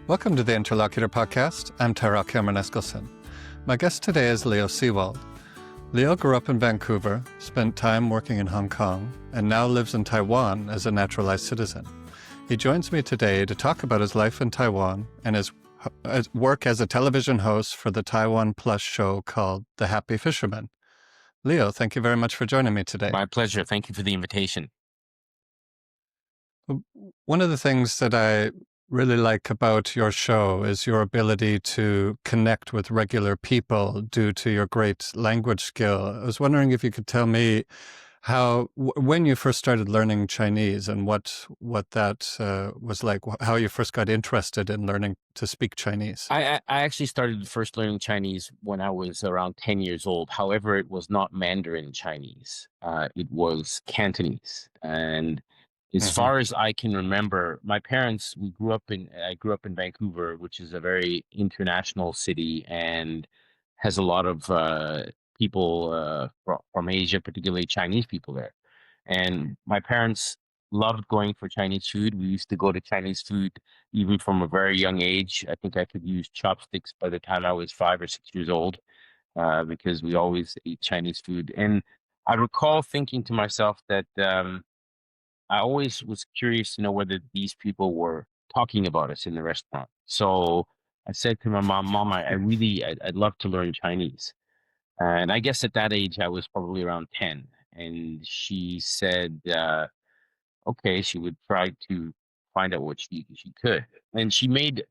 Welcome to the Interlocutor Podcast. I'm Tyrell Cameron Eskelson. My guest today is Leo Seewald. Leo grew up in Vancouver, spent time working in Hong Kong, and now lives in Taiwan as a naturalized citizen. He joins me today to talk about his life in Taiwan and his work as a television host for the Taiwan Plus show called The Happy Fisherman. Leo, thank you very much for joining me today. My pleasure. Thank you for the invitation. One of the things that I really like about your show is your ability to connect with regular people due to your great language skill. I was wondering if you could tell me when you first started learning Chinese and what that was like, how you first got interested in learning to speak Chinese. I actually started first learning Chinese when I was around 10 years old. However, it was not Mandarin Chinese. It was Cantonese. And as far as I can remember, my parents, I grew up in Vancouver, which is a very international city and has a lot of people from Asia, particularly Chinese people there. And my parents loved going for Chinese food. We used to go to Chinese food even from a very young age. I think I could use chopsticks by the time I was 5 or 6 years old, because we always ate Chinese food. And I recall thinking to myself that I always was curious to know whether these people were talking about us in the restaurant. So I said to my mom, I'd love to learn Chinese. And I guess at that age, I was probably around 10. And she said, okay, she would try to find out what she could. And she made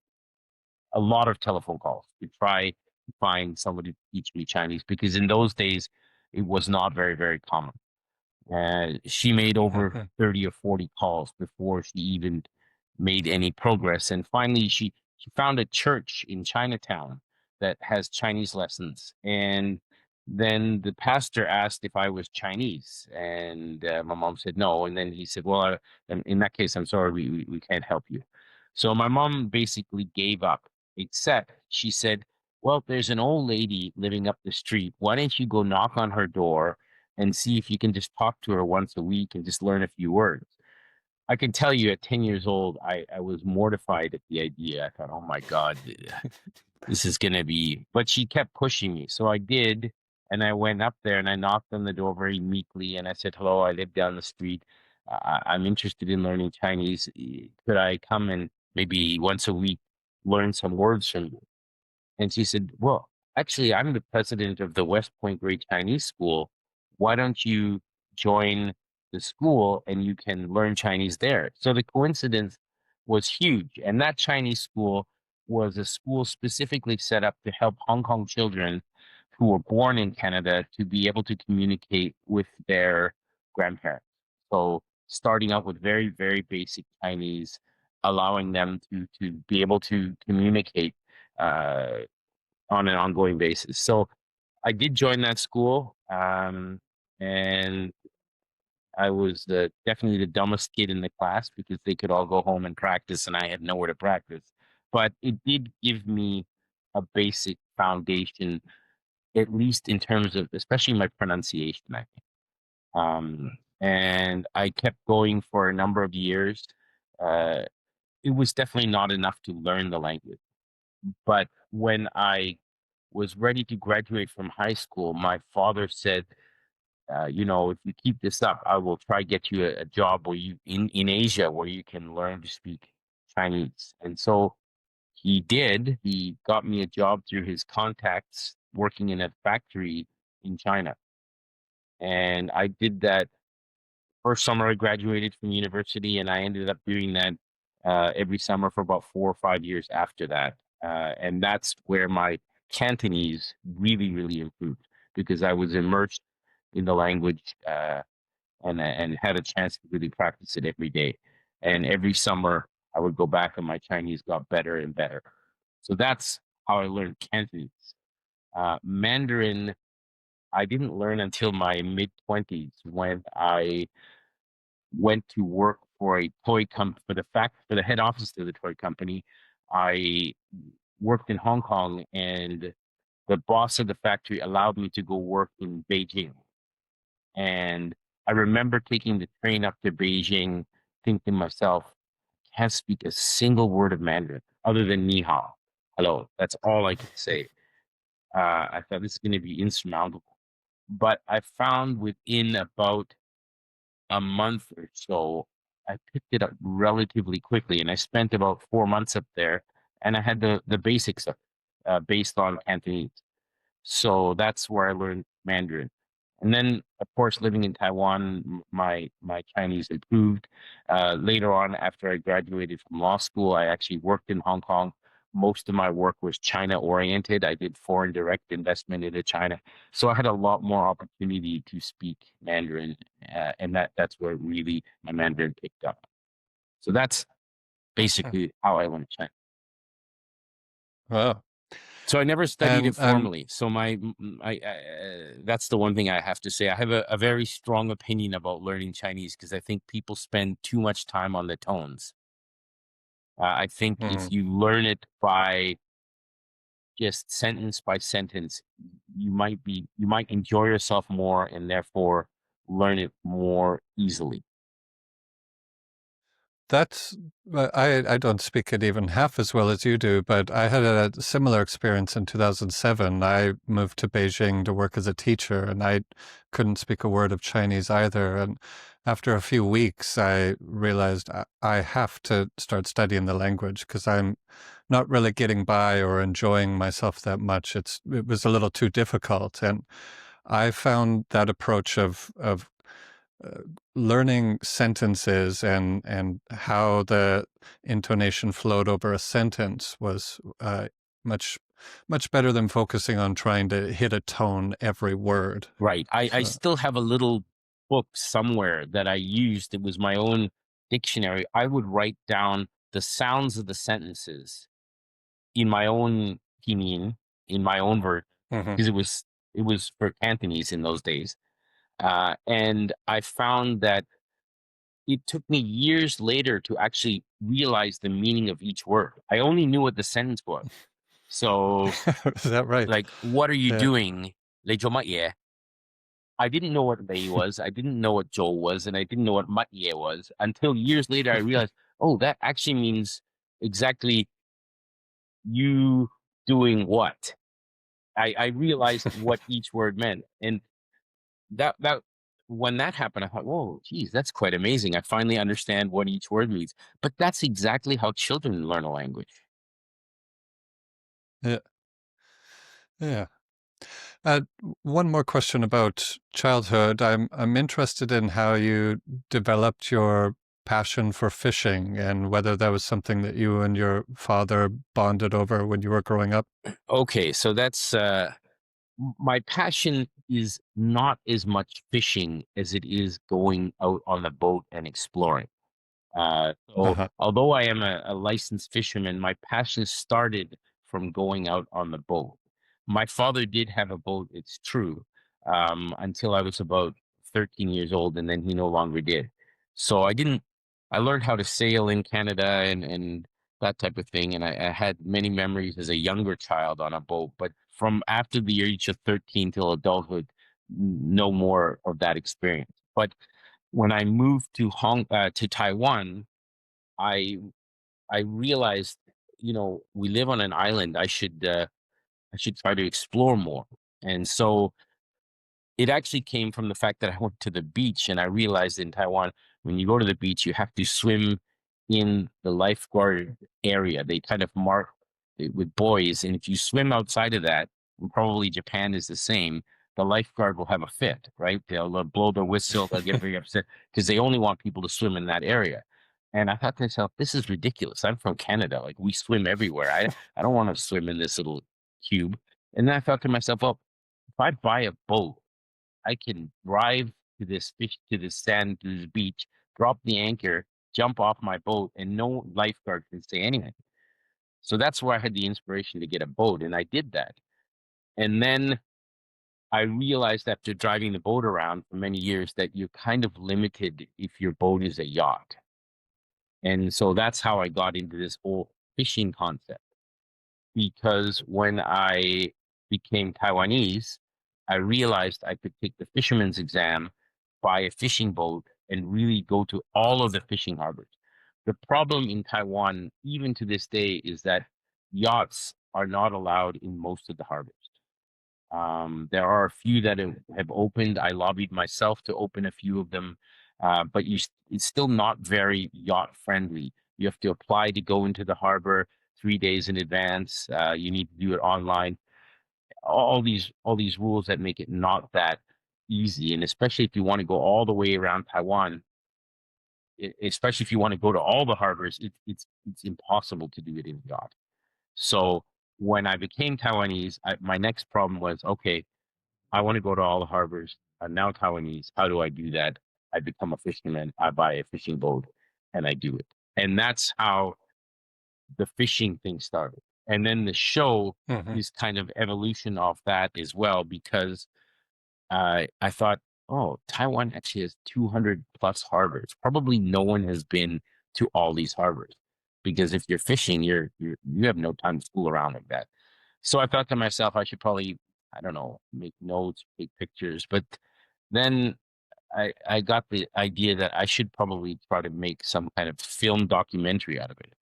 a lot of telephone calls to try to find somebody to teach me Chinese, because in those days, it was not very, very common. She made over 30 or 40 calls before she even made any progress. And finally, she found a church in Chinatown that has Chinese lessons. And then the pastor asked if I was Chinese, and my mom said no. And then he said, well, in that case, I'm sorry, we can't help you. So my mom basically gave up, except she said, well, there's an old lady living up the street. Why don't you go knock on her door and see if you can just talk to her once a week and just learn a few words? I can tell you at 10 years old, I was mortified at the idea. I thought, oh my God, this is going to be, but she kept pushing me. So I did. And I went up there and I knocked on the door very meekly. And I said, hello, I live down the street. I'm interested in learning Chinese. Could I come and maybe once a week learn some words from you? And she said, well, actually, I'm the president of the West Point Great Chinese School. Why don't you join the school and you can learn Chinese there? So the coincidence was huge. And that Chinese school was a school specifically set up to help Hong Kong children who were born in Canada to be able to communicate with their grandparents. So starting out with very, very basic Chinese, allowing them to be able to communicate on an ongoing basis. So I did join that school, and I was definitely the dumbest kid in the class because they could all go home and practice, and I had nowhere to practice. But it did give me a basic foundation, at least in terms of, especially my pronunciation, I think. And I kept going for a number of years. It was definitely not enough to learn the language. But when I was ready to graduate from high school, my father said, if you keep this up, I will try get you a job where you in Asia where you can learn to speak Chinese. And so he did. He got me a job through his contacts working in a factory in China. And I did that first summer I graduated from university, and I ended up doing that every summer for about 4 or 5 years after that. And that's where my Cantonese really, really improved, because I was immersed in the language, and had a chance to really practice it every day. And every summer I would go back and my Chinese got better and better. So that's how I learned Cantonese. Mandarin, I didn't learn until my mid-20s when I went to work for a toy company, for the head office of the toy company. I worked in Hong Kong, and the boss of the factory allowed me to go work in Beijing. And I remember taking the train up to Beijing, thinking to myself, I can't speak a single word of Mandarin. other than ni hao, hello. That's all I could say. I thought this is going to be insurmountable. But I found within about a month or so, I picked it up relatively quickly, and I spent about 4 months up there, and I had the basics of it, based on Cantonese. So that's where I learned Mandarin. And then, of course, living in Taiwan, my Chinese improved. Later on, after I graduated from law school, I actually worked in Hong Kong. Most of my work was China oriented. I did foreign direct investment into China, so I had a lot more opportunity to speak Mandarin, and that's where really my Mandarin picked up. So that's basically how I learned Chinese. Wow. So I never studied it And formally. So that's the one thing I have to say. I have a very strong opinion about learning Chinese because I think people spend too much time on the tones. I think if mhm. you learn it by just sentence by sentence, you might enjoy yourself more and therefore learn it more easily. That's I don't speak it even half as well as you do, but I had a similar experience in 2007. I moved to Beijing to work as a teacher, and I couldn't speak a word of Chinese either. And after a few weeks, I realized I have to start studying the language because I'm not really getting by or enjoying myself that much. It was a little too difficult, and I found that approach of uh, learning sentences and how the intonation flowed over a sentence was much better than focusing on trying to hit a tone every word. Right. I So, still have a little book somewhere that I used. It was my own dictionary. I would write down the sounds of the sentences in my own pinyin, in my own version, mhm. because it was for Cantonese in those days. And I found that it took me years later to actually realize the meaning of each word. I only knew what the sentence was. So, Is that right? like, what are you Yeah. doing? 你做乜嘢? I didn't know what lei was. I didn't know what Joel was, and I didn't know what matye was until years later. I realized, oh, that actually means exactly you doing what. I realized what each word meant, and that when that happened, I thought, whoa, geez, that's quite amazing. I finally understand what each word means. But that's exactly how children learn a language. Yeah. Yeah. Uh, One more question about childhood. I'm interested in how you developed your passion for fishing and whether that was something that you and your father bonded over when you were growing up. Okay, so that's my passion is not as much fishing as it is going out on the boat and exploring. So Uh-huh. although I am a licensed fisherman, my passion started from going out on the boat. My father did have a boat, it's true, until I was about 13 years old, and then he no longer did. So I learned how to sail in Canada and that type of thing. And I had many memories as a younger child on a boat, but from after the age of 13 till adulthood, no more of that experience. But when I moved to Taiwan, I I realized, we live on an island. I should try to explore more. And so it actually came from the fact that I went to the beach and I realized in Taiwan, when you go to the beach, you have to swim in the lifeguard area. They kind of mark it with buoys. And if you swim outside of that, and probably Japan is the same, the lifeguard will have a fit, right? They'll blow their whistle, they'll get very upset because they only want people to swim in that area. And I thought to myself, this is ridiculous. I'm from Canada. Like we swim everywhere. I don't want to swim in this little cube. And then I thought to myself, well, if I buy a boat, I can drive to this sand, to this beach, drop the anchor, jump off my boat, and no lifeguard can say anything. So that's where I had the inspiration to get a boat, and I did that. And then I realized after driving the boat around for many years that you're kind of limited if your boat is a yacht. And so that's how I got into this whole fishing concept. Because when I became Taiwanese, I realized I could take the fisherman's exam, buy a fishing boat, and really go to all of the fishing harbors. The problem in Taiwan, even to this day, is that yachts are not allowed in most of the harbors. There are a few that have opened. I lobbied myself to open a few of them, but it's still not very yacht friendly. You have to apply to go into the harbor 3 days in advance. You need to do it online. All these rules that make it not that easy, and especially if you want to go all the way around Taiwan, especially if you want to go to all the harbors, it's impossible to do it in a yacht. So when I became Taiwanese, my next problem was, okay, I want to go to all the harbors. I'm now Taiwanese. How do I do that? I become a fisherman. I buy a fishing boat and I do it. And that's how the fishing thing started. And then the show Hmm. is kind of evolution of that as well, because I thought, oh, Taiwan actually has 200 plus harbors. Probably no one has been to all these harbors, because if you're fishing, you have no time to fool around like that. So I thought to myself, I should probably, I don't know, make notes, take pictures. But then I got the idea that I should probably try to make some kind of film documentary out of it.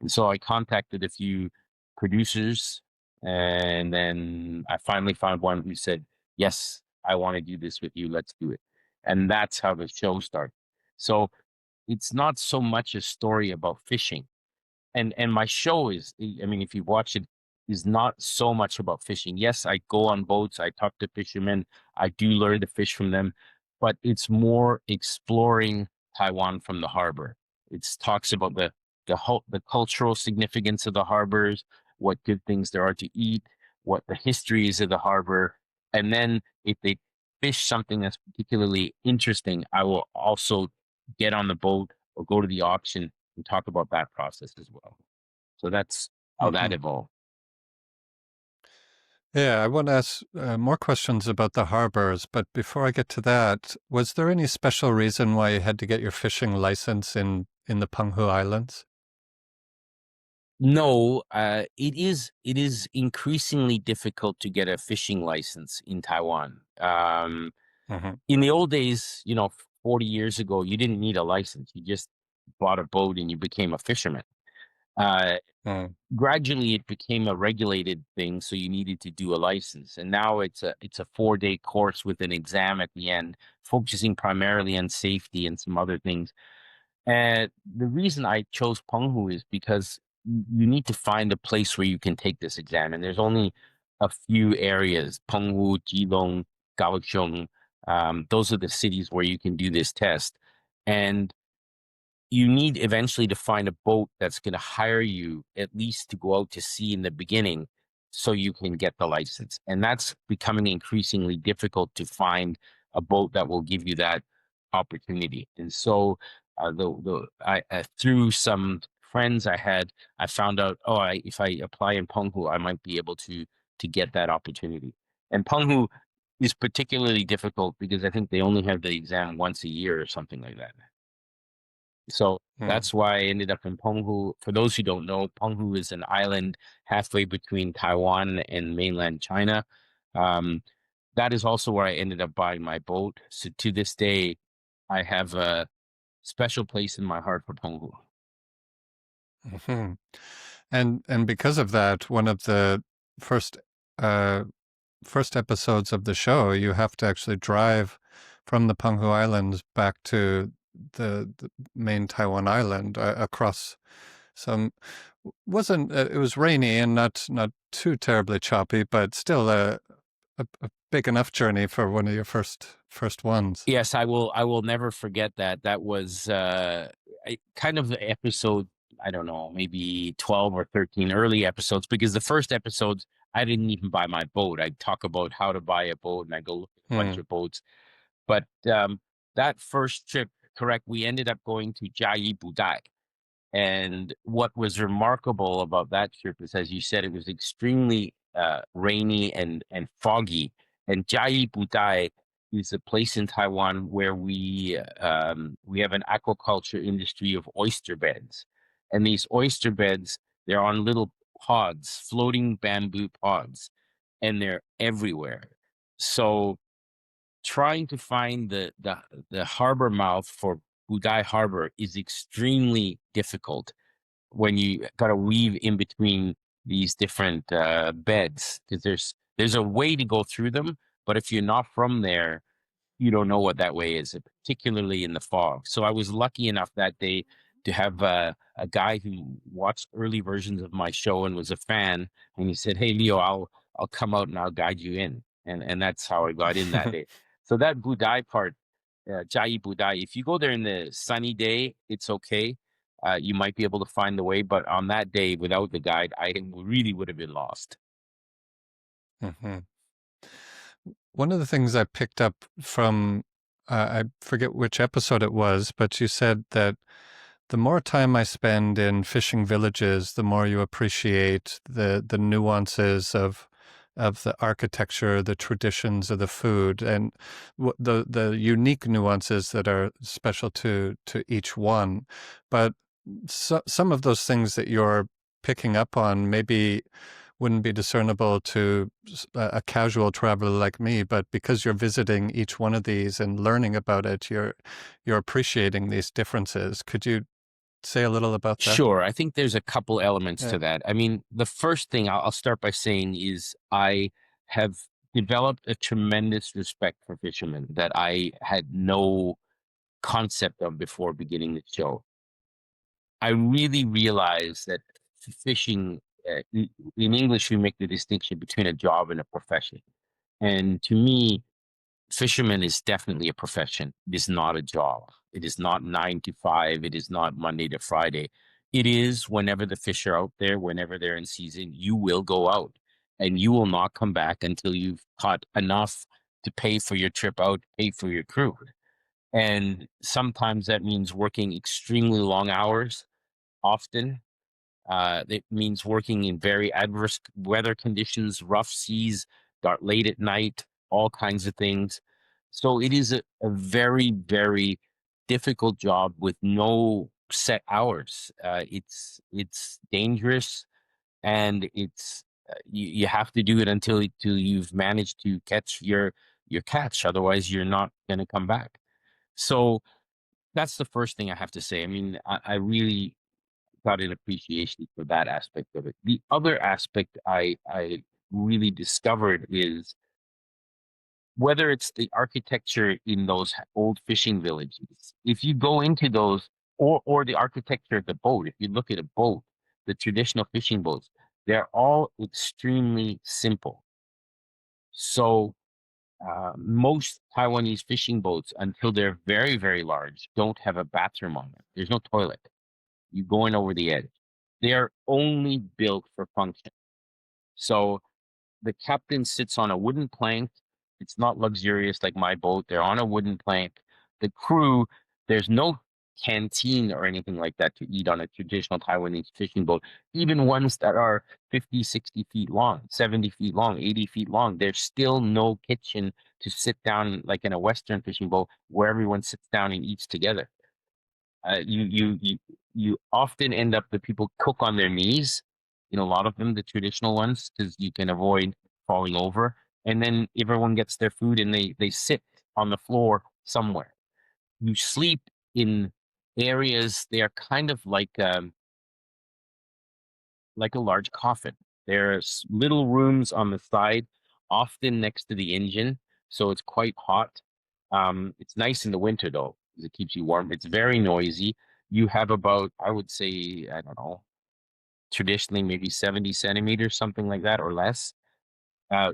And so I contacted a few producers, and then I finally found one who said, "Yes, I want to do this with you. Let's do it." And that's how the show started. So it's not so much a story about fishing, and my show is, I mean, if you watch it, is not so much about fishing. Yes, I go on boats, I talk to fishermen, I do learn to fish from them, but it's more exploring Taiwan from the harbor. It talks about the cultural significance of the harbors, what good things there are to eat, what the history is of the harbor, and then if they fish something that's particularly interesting, I will also get on the boat or go to the auction and talk about that process as well. So that's how that Hmm. evolved. Yeah, I want to ask more questions about the harbors, but before I get to that, was there any special reason why you had to get your fishing license in the Penghu Islands? No, it is increasingly difficult to get a fishing license in Taiwan. Hmm. In the old days, 40 years ago, you didn't need a license. You just bought a boat and you became a fisherman. Uh, Mm. Gradually, it became a regulated thing, so you needed to do a license. And now it's a 4-day course with an exam at the end, focusing primarily on safety and some other things. And the reason I chose Penghu is because you need to find a place where you can take this exam. And there's only a few areas: Penghu, Keelung, Kaohsiung. Those are the cities where you can do this test. And you need eventually to find a boat that's going to hire you at least to go out to sea in the beginning so you can get the license. And that's becoming increasingly difficult to find a boat that will give you that opportunity. And so through some friends I had, I found out, oh, if I apply in Penghu, I might be able to get that opportunity. And Penghu is particularly difficult because I think they only have the exam once a year or something like that. So Mm. that's why I ended up in Penghu. For those who don't know, Penghu is an island halfway between Taiwan and mainland China. Um, that is also where I ended up buying my boat. So to this day, I have a special place in my heart for Penghu. Hmm. And because of that, one of the first uh, first episodes of the show, you have to actually drive from the Penghu Islands back to the main Taiwan island across some wasn't it was rainy and not too terribly choppy, but still a big enough journey for one of your first ones. Yes, I will never forget that. That was kind of the episode, I don't know, maybe 12 or 13 early episodes, because the first episodes I didn't even buy my boat. I talk about how to buy a boat and I go look at a bunch Hmm. of boats. But that first trip, correct, we ended up going to Jiayi Budai. And what was remarkable about that trip is, as you said, it was extremely rainy and foggy. And Jiayi Budai is a place in Taiwan where we have an aquaculture industry of oyster beds, and these oyster beds, they're on little pods, floating bamboo pods, and they're everywhere. So trying to find the harbor mouth for Budai Harbor is extremely difficult when you got to weave in between these different beds, because there's a way to go through them, but if you're not from there, you don't know what that way is, particularly in the fog. So I was lucky enough that day to have a guy who watched early versions of my show and was a fan, and he said, "Hey, Leo, I'll come out and I'll guide you in," and that's how I got in that day. So that Budai part, Jai Budai, if you go there in the sunny day, it's okay. You might be able to find the way, but on that day, without the guide, I really would have been lost. Hmm. One of the things I picked up from, I forget which episode it was, but you said that the more time I spend in fishing villages, the more you appreciate the nuances of the architecture, the traditions of the food, and the unique nuances that are special to each one. But some of those things that you're picking up on maybe wouldn't be discernible to a casual traveler like me, but because you're visiting each one of these and learning about it, you're appreciating these differences. Could you say a little about that? Sure. I think there's a couple elements Yeah. to that. I mean, the first thing I'll start by saying is I have developed a tremendous respect for fishermen that I had no concept of before beginning the show. I really realized that fishing, in English, we make the distinction between a job and a profession. And to me, fisherman is definitely a profession. It is not a job. It is not 9 to 5. It is not Monday to Friday. It is whenever the fish are out there, whenever they're in season, you will go out and you will not come back until you've caught enough to pay for your trip out, pay for your crew. And sometimes that means working extremely long hours. Often, it means working in very adverse weather conditions, rough seas, dark late at night, all kinds of things. So it is a very, very difficult job with no set hours. It's dangerous, and it's you have to do it until you've managed to catch your catch. Otherwise, you're not going to come back. So that's the first thing I have to say. I mean, I really got an appreciation for that aspect of it. The other aspect I really discovered is whether it's the architecture in those old fishing villages. If you go into those, or the architecture of the boat, if you look at a boat, the traditional fishing boats, they're all extremely simple. So most Taiwanese fishing boats, until they're very, very large, don't have a bathroom on them. There's no toilet. You're going over the edge. They're only built for function. So the captain sits on a wooden plank. It's not luxurious like my boat. They're on a wooden plank. The crew, there's no canteen or anything like that to eat on a traditional Taiwanese fishing boat. Even ones that are 50, 60 feet long, 70 feet long, 80 feet long, there's still no kitchen to sit down like in a Western fishing boat where everyone sits down and eats together. You often end up the people cook on their knees in a lot of them, the traditional ones, because you can avoid falling over. And then everyone gets their food and they sit on the floor somewhere. You sleep in areas, they are kind of like a large coffin. There's little rooms on the side, often next to the engine, so it's quite hot. It's nice in the winter though, because it keeps you warm. It's very noisy. You have about, I would say, I don't know, traditionally maybe 70 centimeters, something like that, or less.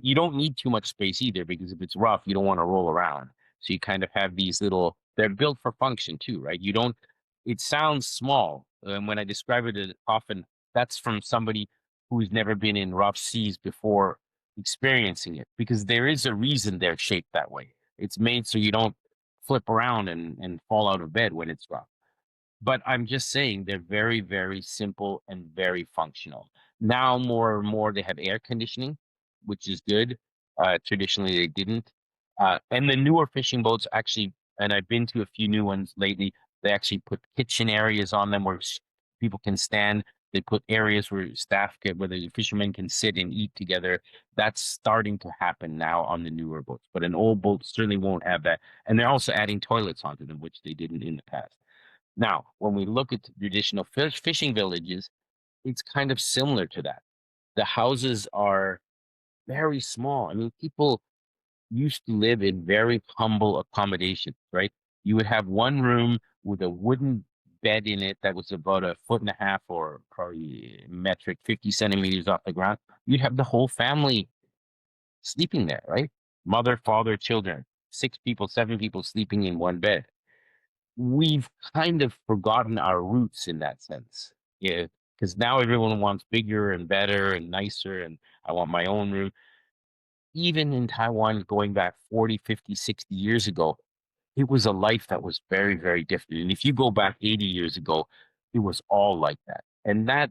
You don't need too much space either, because if it's rough, you don't want to roll around. So you kind of have these little, they're built for function too, right? You don't, it sounds small. And when I describe it often, that's from somebody who's never been in rough seas before experiencing it, because there is a reason they're shaped that way. It's made so you don't flip around and fall out of bed when it's rough. But I'm just saying they're very, very simple and very functional. Now, more and more, they have air conditioning, which is good. Traditionally, they didn't. And the newer fishing boats actually, and I've been to a few new ones lately, they actually put kitchen areas on them where people can stand. They put areas where staff get, where the fishermen can sit and eat together. That's starting to happen now on the newer boats, but an old boat certainly won't have that. And they're also adding toilets onto them, which they didn't in the past. Now, when we look at traditional fishing villages, it's kind of similar to that. The houses are very small. I mean, people used to live in very humble accommodations, right? You would have one room with a wooden bed in it that was about a foot and a half or probably metric, 50 centimeters off the ground. You'd have the whole family sleeping there, right? Mother, father, children, six people, seven people sleeping in one bed. We've kind of forgotten our roots in that sense. Yeah. Because now everyone wants bigger and better and nicer, and I want my own room. Even in Taiwan, going back 40, 50, 60 years ago, it was a life that was very, very different. And if you go back 80 years ago, it was all like that. And that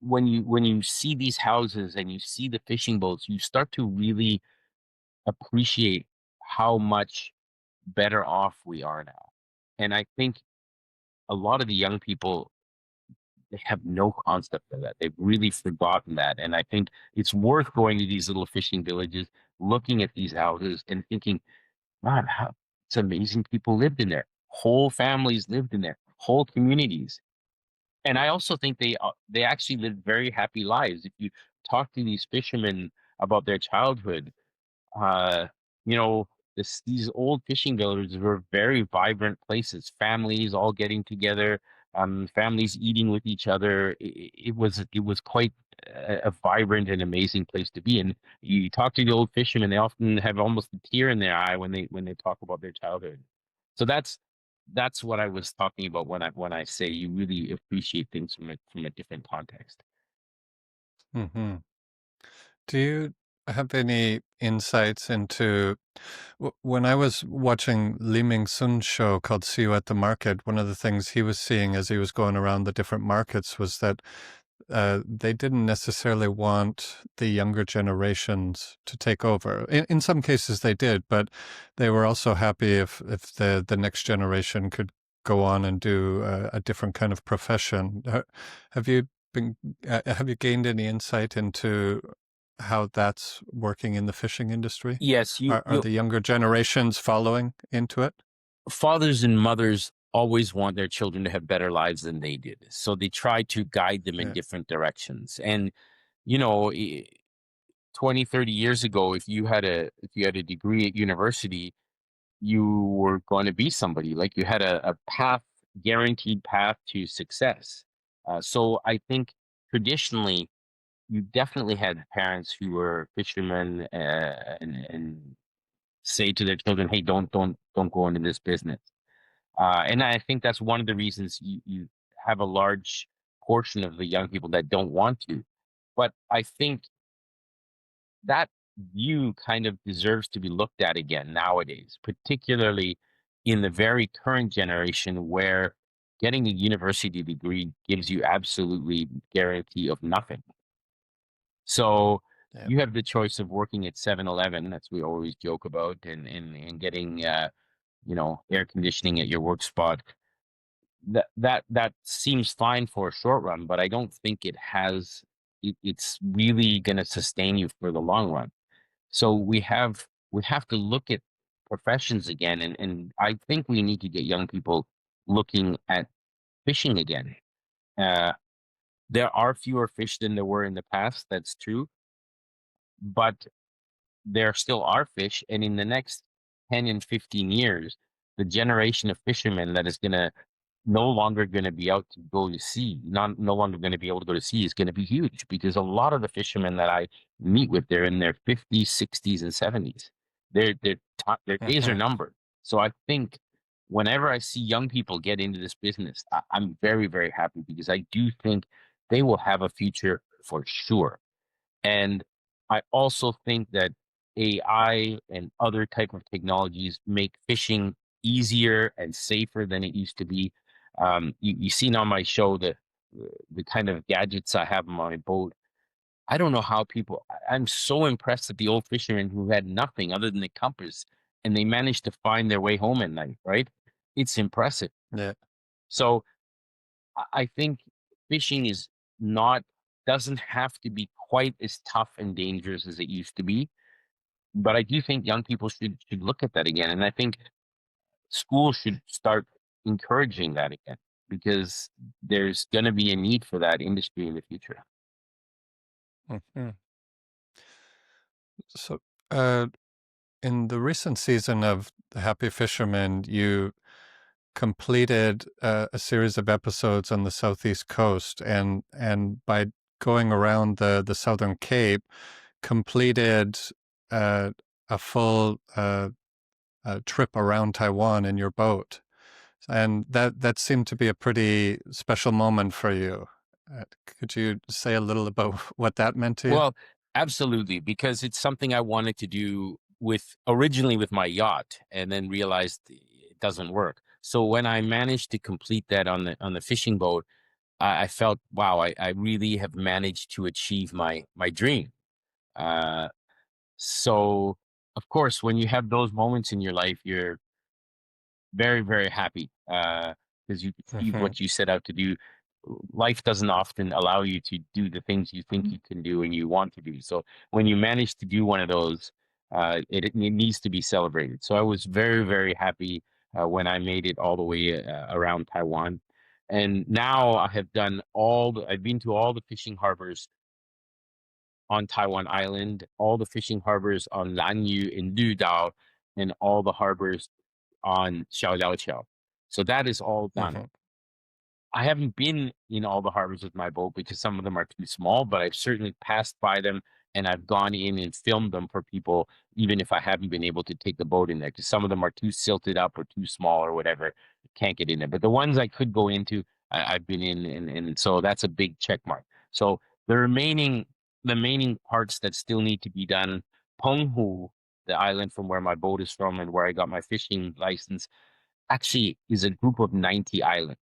when you see these houses and you see the fishing boats, you start to really appreciate how much better off we are now. And I think a lot of the young people, they have no concept of that. They've really forgotten that. And I think it's worth going to these little fishing villages, looking at these houses and thinking, man, how it's amazing people lived in there. Whole families lived in there, whole communities. And I also think they actually lived very happy lives. If you talk to these fishermen about their childhood, uh, you know, these old fishing villages were very vibrant places. Families all getting together, families eating with each other. It was quite a vibrant and amazing place to be. And you talk to the old fishermen; they often have almost a tear in their eye when they talk about their childhood. So that's what I was talking about when I say you really appreciate things from a different context. Hmm. Do you have any insights into when I was watching Li Ming Sun's show called See You at the Market? One of the things he was seeing as he was going around the different markets was that they didn't necessarily want the younger generations to take over. In some cases, they did, but they were also happy if the next generation could go on and do a different kind of profession. Have you been have you gained any insight into how that's working in the fishing industry? Yes, Are you the younger generations following into it? fathers and mothers always want their children to have better lives than they did. So they try to guide them in Yeah. different directions. And, you know, 20, 30 years ago, if you had a degree at university, you were going to be somebody. Like you had a path, guaranteed path to success. So I think traditionally, you definitely had parents who were fishermen, and say to their children, "Hey, don't go into this business." And I think that's one of the reasons you have a large portion of the young people that don't want to. But I think that view kind of deserves to be looked at again nowadays, particularly in the very current generation where getting a university degree gives you absolutely guarantee of nothing. So Yeah. you have the choice of working at 7-Eleven, that's we always joke about, and getting air conditioning at your work spot. That seems fine for a short run, but I don't think it's really going to sustain you for the long run. So we have to look at professions again, and I think we need to get young people looking at fishing again. Uh, there are fewer fish than there were in the past. That's true, but there still are fish, and in the next 10 and 15 years, the generation of fishermen that is going to no longer going to be out to go to sea, no longer going to be able to go to sea is going to be huge because a lot of the fishermen that I meet with, they're in their 50s, 60s, and 70s. Their days are Hmm. numbered. So I think whenever I see young people get into this business, I'm very, very happy because I do think they will have a future for sure. And I also think that AI and other type of technologies make fishing easier and safer than it used to be. You seen on my show the kind of gadgets I have on my boat. I don't know how I'm so impressed at the old fishermen who had nothing other than the compass, and they managed to find their way home at night. Right? It's impressive. Yeah. So I think fishing is not doesn't have to be quite as tough and dangerous as it used to be. But I do think young people should look at that again, and I think schools should start encouraging that again, because there's going to be a need for that industry in the future. Mhm. So, uh, in the recent season of The Happy Fisherman, you completed a series of episodes on the southeast coast, and by going around the southern Cape, completed uh, a full trip around Taiwan in your boat, and that seemed to be a pretty special moment for you. Could you say a little about what that meant to you? Well, absolutely, because it's something I wanted to do with originally with my yacht, and then realized it doesn't work. So when I managed to complete that on the fishing boat, I felt, wow, I really have managed to achieve my dream. Uh, so of course, when you have those moments in your life, you're very, very happy, because you achieve Hmm. what you set out to do. Life doesn't often allow you to do the things you think you can do and you want to do. So when you manage to do one of those, it needs to be celebrated. So I was very, very happy when I made it all the way around Taiwan. And now I have I've been to all the fishing harbors on Taiwan Island, all the fishing harbors on Lanyu and Dudao, and all the harbors on Xiaoliaoqiao. So that is all done. Hmm. I haven't been in all the harbors with my boat because some of them are too small, but I've certainly passed by them and I've gone in and filmed them for people, even if I haven't been able to take the boat in there, because some of them are too silted up or too small or whatever. Can't get in there. But the ones I could go into, I've been in, and so that's a big check mark. So the remaining parts that still need to be done, Penghu, the island from where my boat is from and where I got my fishing license, actually is a group of 90 islands.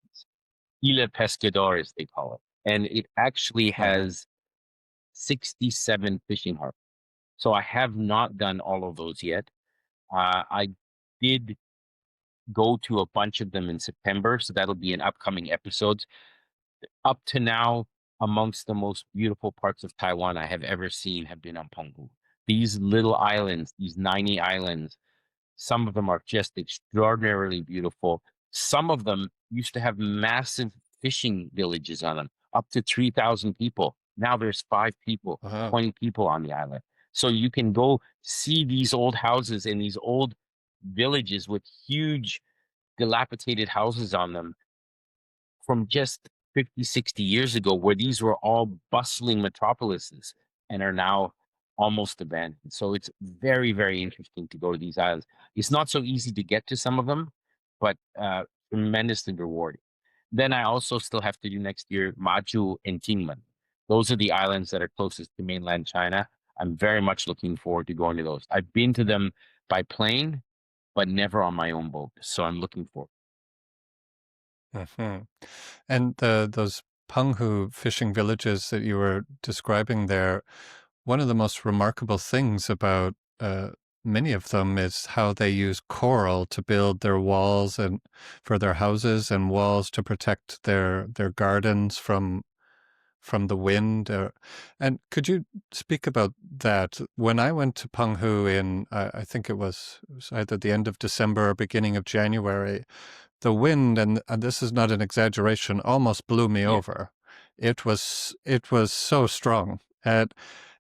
Isla Pescadores, they call it. And it actually Hmm. has 67 fishing harbors. So I have not done all of those yet. I did go to a bunch of them in September, so that'll be in upcoming episodes. Up to now, amongst the most beautiful parts of Taiwan I have ever seen have been on Penghu. These little islands, these 90 islands, some of them are just extraordinarily beautiful. Some of them used to have massive fishing villages on them, up to 3,000 people. Now there's 5 people, Wow. 20 people on the island. So you can go see these old houses and these old villages with huge dilapidated houses on them from just 50, 60 years ago, where these were all bustling metropolises and are now almost abandoned. So it's very, very interesting to go to these islands. It's not so easy to get to some of them, but tremendously rewarding. Then I also still have to do next year Maju and Jinmen. Those are the islands that are closest to mainland China. I'm very much looking forward to going to those. I've been to them by plane, but never on my own boat. So I'm looking forward. Hmm. And those Penghu fishing villages that you were describing there, one of the most remarkable things about many of them is how they use coral to build their walls and for their houses, and walls to protect their gardens from the wind. And could you speak about that? When I went to Penghu in, I think it was either the end of December or beginning of January, the wind, and this is not an exaggeration, almost blew me Yeah. over. It was so strong. And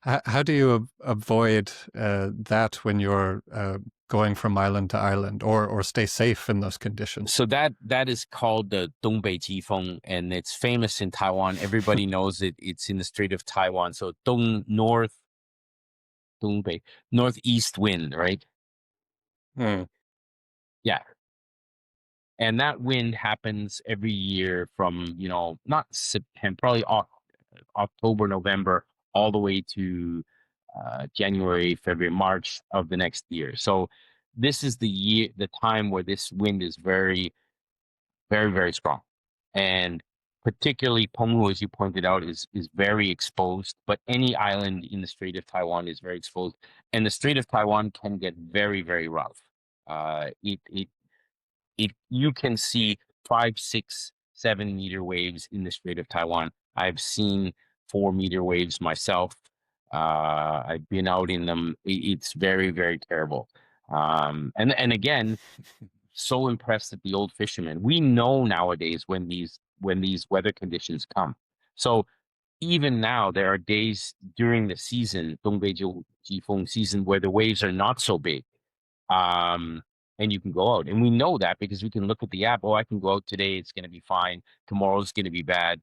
how do you avoid that when you're going from island to island, or stay safe in those conditions? So that is called the Dongbei Jifeng, and it's famous in Taiwan. Everybody knows it. It's in the Strait of Taiwan. So Dongbei, northeast wind, right? Hmm. Yeah, and that wind happens every year from not September, probably October, November, all the way to January, February, March of the next year. So this is the time where this wind is very, very, very strong. And particularly Penghu, as you pointed out, is very exposed. But any island in the Strait of Taiwan is very exposed, and the Strait of Taiwan can get very, very rough. It you can see 5, 6, 7 meter waves in the Strait of Taiwan. I've seen 4 meter waves myself. I've been out in them. It's very, very terrible. And again, so impressed at the old fishermen. We know nowadays when these weather conditions come. So even now, there are days during the season, 东北季风 season, where the waves are not so big. Um, and you can go out. And we know that because we can look at the app. Oh, I can go out today. It's going to be fine. Tomorrow's going to be bad.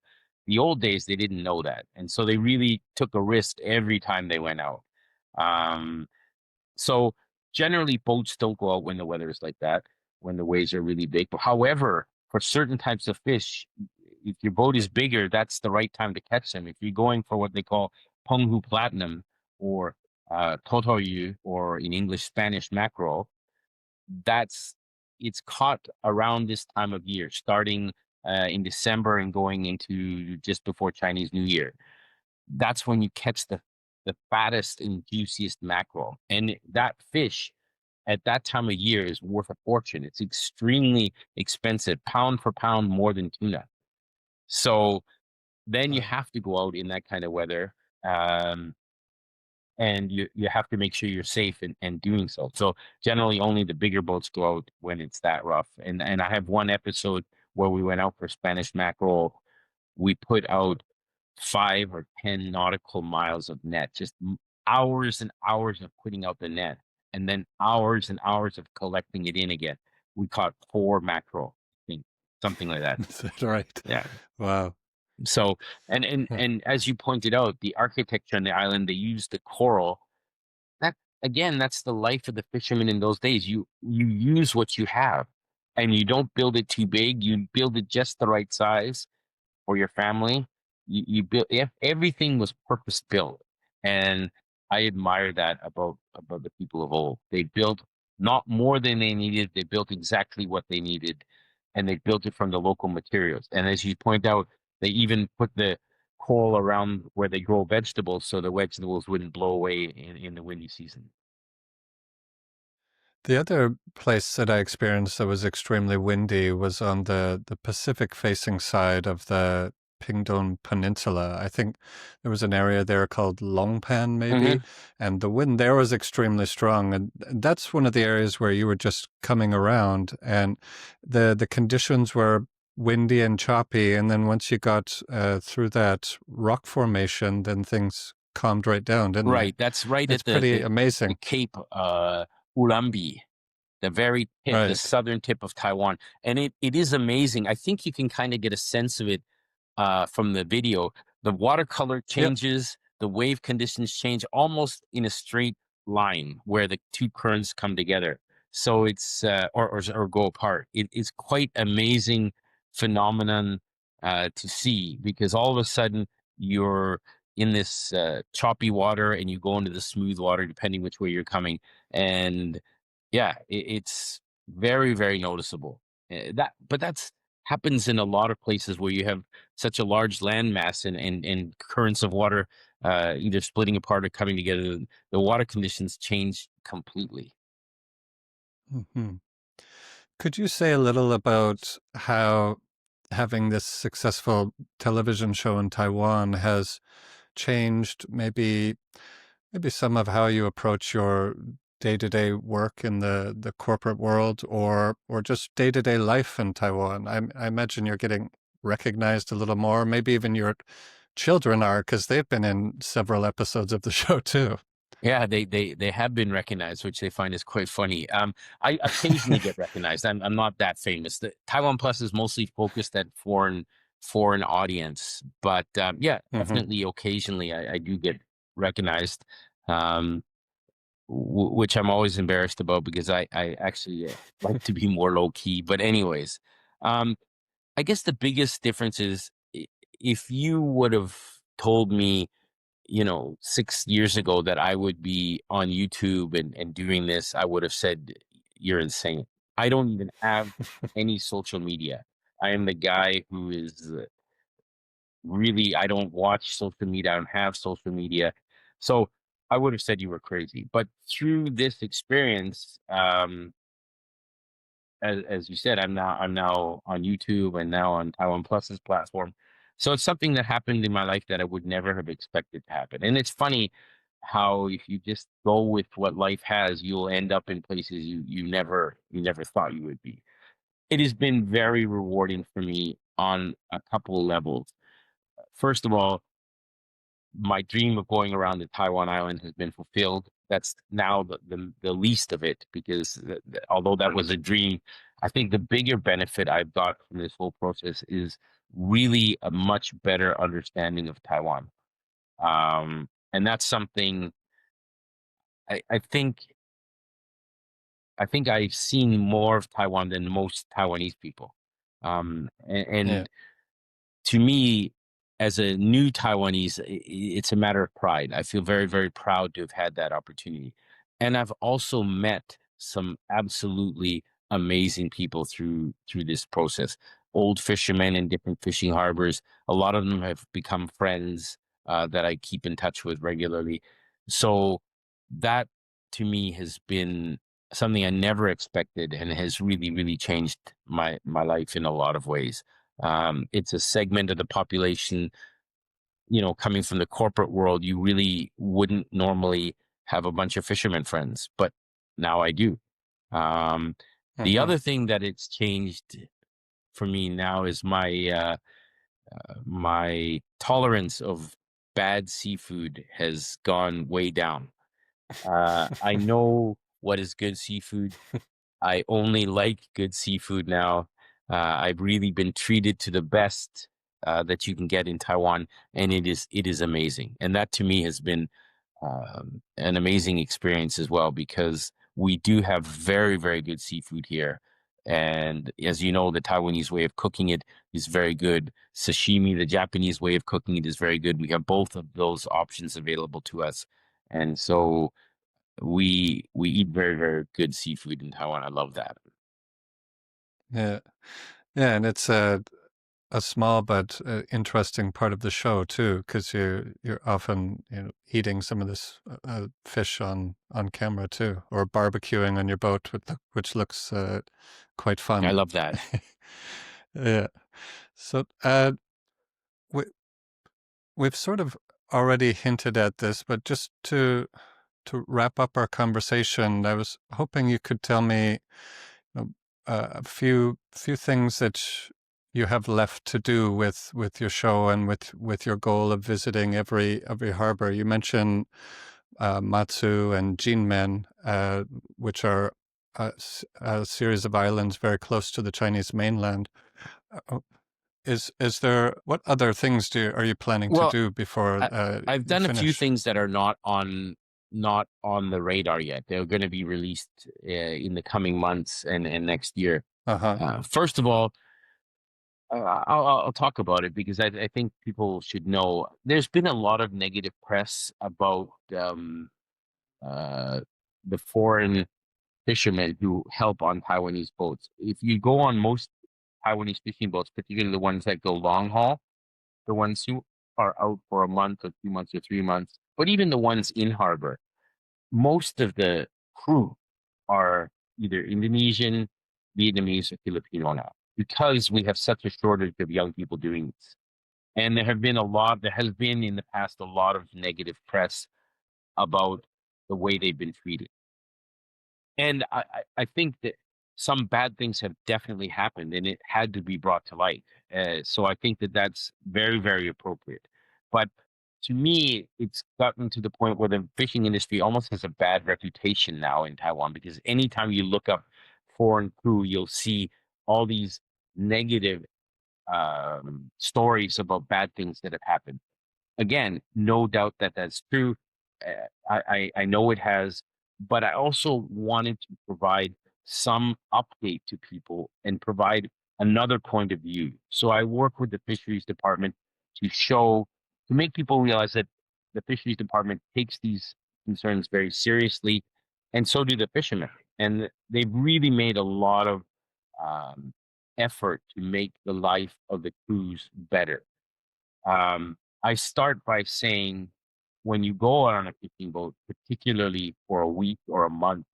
The old days, they didn't know that. And so they really took a risk every time they went out. Um, so generally, boats don't go out when the weather is like that, when the waves are really big. But however, for certain types of fish, if your boat is bigger, that's the right time to catch them. If you're going for what they call Penghu Platinum or Totoyu, or in English, Spanish mackerel, that's it's caught around this time of year, starting in December and going into just before Chinese New Year. That's when you catch the fattest and juiciest mackerel, and that fish at that time of year is worth a fortune. It's extremely expensive, pound for pound, more than tuna. So then you Wow. have to go out in that kind of weather. Um, and you have to make sure you're safe in doing so. So generally, only the bigger boats go out when it's that rough. And I have one episode where we went out for Spanish mackerel. We put out 5 or 10 nautical miles of net, just hours and hours of putting out the net, and then hours and hours of collecting it in again. We caught 4 mackerel, I think, something like that. Is that right? Yeah. Wow. So, and as you pointed out, the architecture on the island, they use the coral. That again, that's the life of the fishermen in those days. You use what you have, and you don't build it too big. You build it just the right size for your family. You build, everything was purpose built, and I admire that about the people of old. They built not more than they needed. They built exactly what they needed, and they built it from the local materials. And as you point out, they even put the coal around where they grow vegetables, so the vegetables wouldn't blow away in the windy season. The other place that I experienced that was extremely windy was on the Pacific-facing side of the Pingdong Peninsula. I think there was an area there called Longpan, maybe, Hmm. and the wind there was extremely strong. And that's one of the areas where you were just coming around, and the conditions were windy and choppy. And then once you got through that rock formation, then things calmed right down, didn't they? Right, that's right It's at pretty the amazing. Cape Ulambi, the very tip, the Right. southern tip of Taiwan. And it is amazing. I think you can kind of get a sense of it from the video. The watercolor Yep. changes, the wave conditions change almost in a straight line where the two currents come together. So it's or go apart. It is quite amazing phenomenon to see, because all of a sudden you're in this choppy water and you go into the smooth water depending which way you're coming. And yeah, it's very, very noticeable. But that's happens in a lot of places where you have such a large landmass and currents of water either splitting apart or coming together. The water conditions change completely. Mhm. Could you say a little about how having this successful television show in Taiwan has changed maybe some of how you approach your day-to-day work in the corporate world or just day-to-day life in Taiwan? I imagine you're getting recognized a little more. Maybe even your children are, because they've been in several episodes of the show too. Yeah, they have been recognized, which they find is quite funny. I occasionally get recognized. I'm not that famous. The Taiwan Plus is mostly focused at foreign audience, but yeah, Hmm. definitely occasionally I do get recognized, um, which I'm always embarrassed about because I actually like to be more low key. But anyways, um, I guess the biggest difference is, if you would have told me, 6 years ago, that I would be on YouTube and doing this, I would have said, you're insane. I don't even have any social media. I am the guy who is really, I don't watch social media. I don't have social media. So I would have said you were crazy. But through this experience, as you said, I'm now on YouTube and now on Taiwan Plus's platform. So it's something that happened in my life that I would never have expected to happen. And it's funny, how if you just go with what life has, you'll end up in places you never thought you would be. It has been very rewarding for me on a couple of levels. First of all, my dream of going around the Taiwan island has been fulfilled. That's now the least of it, because although that was a dream, I think the bigger benefit I've got from this whole process is really a much better understanding of Taiwan. And that's something I, I think I think I've seen more of Taiwan than most Taiwanese people. Yeah. And to me, as a new Taiwanese, it's a matter of pride. I feel very, very proud to have had that opportunity. And I've also met some absolutely amazing people through this process. Old fishermen in different fishing harbors. A lot of them have become friends that I keep in touch with regularly. So that to me has been something I never expected, and has really, really changed my life in a lot of ways. It's a segment of the population, coming from the corporate world, you really wouldn't normally have a bunch of fishermen friends, but now I do. Um, the Hmm. other thing that it's changed for me now is my tolerance of bad seafood has gone way down. I know what is good seafood. I only like good seafood now. I've really been treated to the best that you can get in Taiwan, and it is amazing. And that to me has been an amazing experience as well, because we do have very, very good seafood here. And as you know, the Taiwanese way of cooking it is very good. Sashimi, the Japanese way of cooking it, is very good. We have both of those options available to us. And so we eat very, very good seafood in Taiwan. I love that. Yeah. Yeah, and it's a small but interesting part of the show too, because you're often eating some of this fish on camera too, or barbecuing on your boat, which looks quite I fun. love that. Yeah. So we we've sort of already hinted at this, but just to wrap up our conversation, I was hoping you could tell me know, a few things that you have left to do with your show and with your goal of visiting every harbor. You mentioned Matsu and Jinmen, which are a series of islands very close to the Chinese mainland. Uh, is there what other things are you planning to Well, do before I, I've you done a few finish? things that are not on the radar yet. They're going to be released in the coming months and next year. Uh huh. First of all, I'll talk about it because I think people should know. There's been a lot of negative press about uh, the foreign fishermen who help on Taiwanese boats. If you go on most Taiwanese fishing boats, particularly the ones that go long haul, the ones who are out for a month or 2 months or 3 months, but even the ones in harbor, most of the crew are either Indonesian, Vietnamese, or Filipino now, because we have such a shortage of young people doing this. And there has been in the past a lot of negative press about the way they've been treated. And I think that some bad things have definitely happened, and it had to be brought to light. So I think that that's very, very appropriate. But to me, it's gotten to the point where the fishing industry almost has a bad reputation now in Taiwan, because anytime you look up foreign crew, you'll see all these negative stories about bad things that have happened. Again, no doubt that that's true. I know it has, but I also wanted to provide some update to people and provide another point of view. So I work with the fisheries department to make people realize that the fisheries department takes these concerns very seriously, and so do the fishermen. And they've really made a lot of um, effort to make the life of the crews better. I start by saying, when you go on a fishing boat, particularly for a week or a month,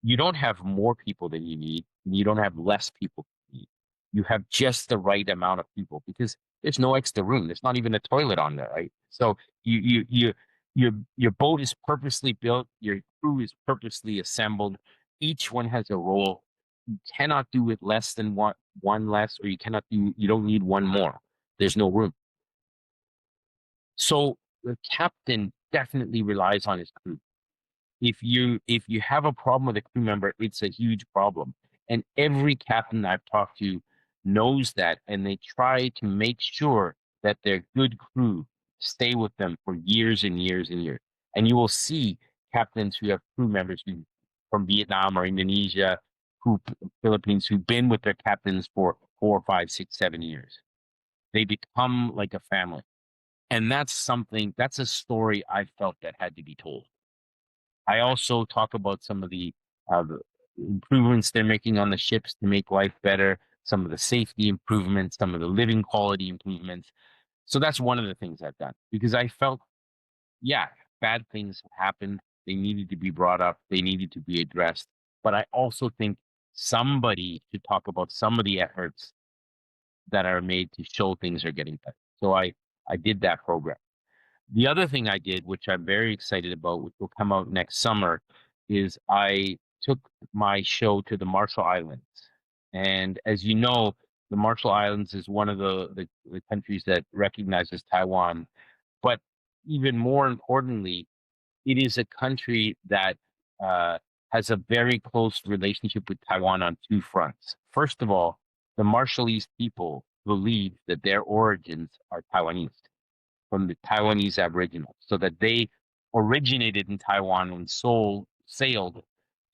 you don't have more people than you need, and you don't have less people than you need. You have just the right amount of people, because there's no extra room. There's not even a toilet on there, right? So you your boat is purposely built, your crew is purposely assembled. Each one has a role. You cannot do it less than one less, or you don't need one more. There's no room. So the captain definitely relies on his crew. If you have a problem with a crew member, it's a huge problem. And every captain I've talked to knows that, and they try to make sure that their good crew stay with them for years and years and years. And you will see captains who have crew members from Vietnam or Indonesia, Philippines, who've been with their captains for 4, 5, 6, 7 years. They become like a family. And that's a story I felt that had to be told. I also talk about some of the improvements they're making on the ships to make life better, some of the safety improvements, some of the living quality improvements. So that's one of the things I've done because I felt, yeah, bad things happened. They needed to be brought up. They needed to be addressed. But I also think somebody should talk about some of the efforts that are made to show things are getting better. So I did that program. The other thing I did, which I'm very excited about, which will come out next summer, is I took my show to the Marshall Islands. And as you know, the Marshall Islands is one of the countries that recognizes Taiwan. But even more importantly, it is a country that uh, has a very close relationship with Taiwan on two fronts. First of all, the Marshallese people believe that their origins are Taiwanese from the Taiwanese Aboriginals, so that they originated in Taiwan and sailed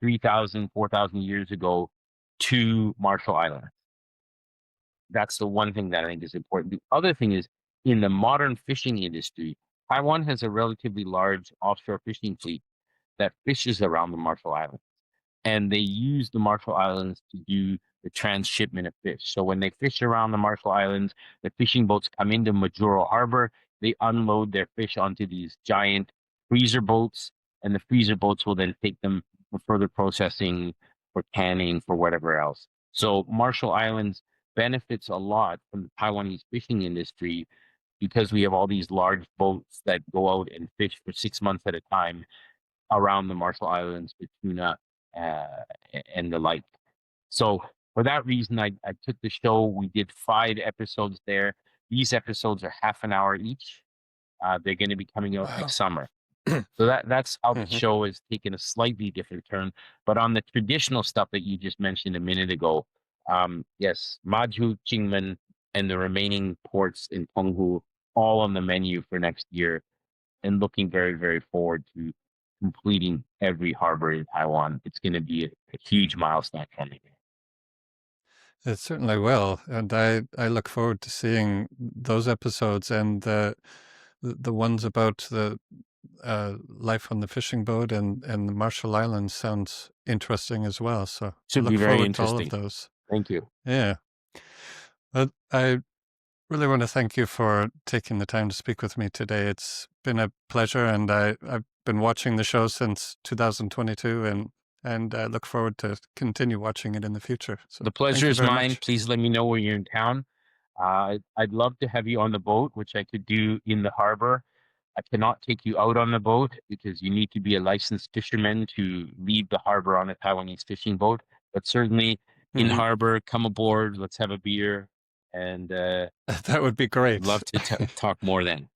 3,000, 4,000 years ago to Marshall Islands. That's the one thing that I think is important. The other thing is in the modern fishing industry, Taiwan has a relatively large offshore fishing fleet that fishes around the Marshall Islands. And they use the Marshall Islands to do the transshipment of fish. So when they fish around the Marshall Islands, the fishing boats come into Majuro Harbor, they unload their fish onto these giant freezer boats, and the freezer boats will then take them for further processing, for canning, for whatever else. So Marshall Islands benefits a lot from the Taiwanese fishing industry because we have all these large boats that go out and fish for 6 months at a time around the Marshall Islands for tuna uh, and the like. So for that reason, I took the show. We did 5 episodes there. These episodes are half an hour each. They're going to be coming out Wow. next summer. So that's how the Mhm. show has taken a slightly different turn. But on the traditional stuff that you just mentioned a minute ago, yes, Maju, Qingmen, and the remaining ports in Penghu all on the menu for next year, and looking very, very forward to completing every harbor in Taiwan. It's going to be a huge milestone for me. It certainly will, and I look forward to seeing those episodes and the ones about the life on the fishing boat and the Marshall Islands sounds interesting as well. So I Should be look very forward to all of interesting. those. Thank you. Yeah. But I really want to thank you for taking the time to speak with me today. It's been a pleasure, and I've been watching the show since 2022, and I look forward to continue watching it in the future. So The thank pleasure you is very mine. much. Please let me know when you're in town. I'd love to have you on the boat, which I could do in the harbor. I cannot take you out on the boat because you need to be a licensed fisherman to leave the harbor on a Taiwanese fishing boat. But certainly in Hmm. harbor, come aboard, let's have a beer, and That would be great. love to talk more then.